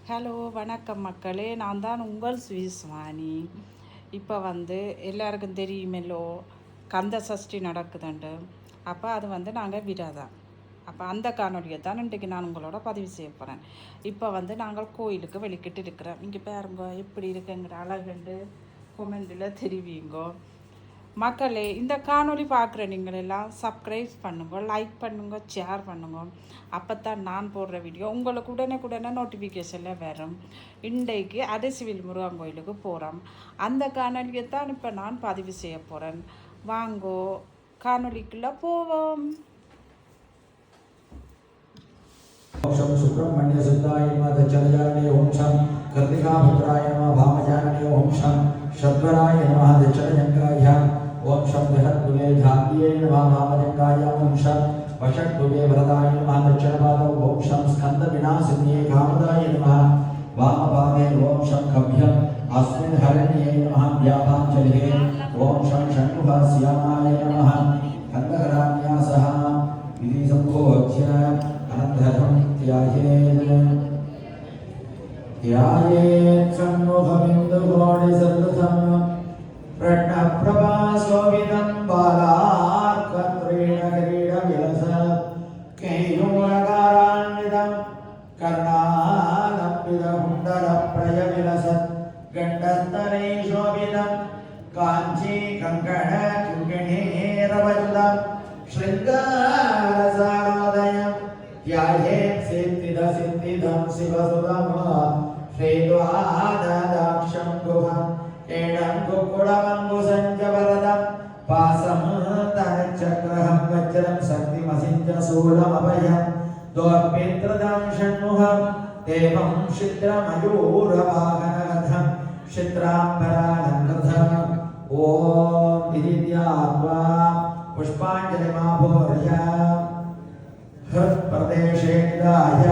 Hello வணக்கம் மக்களே, நான் தான் உங்கள் சுவிஸ்வாணி. இப்போ எல்லாருக்கும் தெரியுமல்லோ கந்த சஷ்டி நடக்குதுண்டு. அப்போ அது நாங்கள் விரதம். அப்போ அந்த காணொலியை தான் இன்றைக்கு நான் உங்களோட பதிவு செய்ய போகிறேன். இப்போ நாங்கள் கோயிலுக்கு வெளிக்கிட்டு இருக்கிறோம். இங்கே பாருங்க எப்படி இருக்குங்கிற அழகுண்டு கொமெண்டில் தெரிவிங்கோ. மக்களே, இந்த காணொலி பார்க்குற நீங்கள் எல்லாம் சப்ஸ்கிரைப் பண்ணுங்க, லைக் பண்ணுங்க, ஷேர் பண்ணுங்க. அப்போ தான் நான் போடுற வீடியோ உங்களுக்கு உடனே நோட்டிஃபிகேஷனில் வரும். இன்றைக்கு அரிசிவில் முருகன் கோயிலுக்கு போகிறோம். அந்த காணொலியை தான் இப்போ நான் பதிவு செய்ய போகிறேன். வாங்கோ காணொலிக்குள்ளே போவோம். ओम सुब्रह्मण्य सिद्धाय नमः दक्षिणाय ओम शं कर्तिकापुत्राय नमः वामजाय ओम शं शद्वराय नमः दक्षिणजंगाय ओम शं बृहद्भुवे धात्ये नमः वामजंगाय ओम शं वषट्भुवे वरदाय नमः दक्षिणपादौ ओम शं स्कन्दविनाशिन्ये कामदाय नमः वामपादे ओम शं खभ्यम् अस्मिन् हरण्ये नमः व्यापाञ्जलिः ओम शं षण्मुखस्यामाय नमः कन्दहरान्यासः इति सम्भोज्य अनन्तरं ध्यायेत् षण्मुखबिन्दुकोटिसदृशं प्रज्ञप्रभाशोभितं बालार्कत्रेण किरीटविलसत् केयूरकारान्वितं कर्णालम्बितकुण्डलप्रयविलसत् गण्डस्तरे शोभितं काञ्चीकङ्कणकिङ्किणीरवयुतं शृङ्गारसारोदयं ध्यायेत् सिद्धिदं शिवसुतं श्रीद्वाददाक्षं गुहं एडं कुक्कुडमङ्गुसञ्जवरदं पासं तनचक्रहं वज्रं शक्तिमसिञ्च शूलमभयं दोर्पित्रदं षण्मुखं देवं क्षिद्रमयूरवाहनगधं क्षिद्राम्बरानन्दधम् ॐ विदित्यात्वा पुष्पाञ्जलिमाभूर्य हृत्प्रदेशे निधाय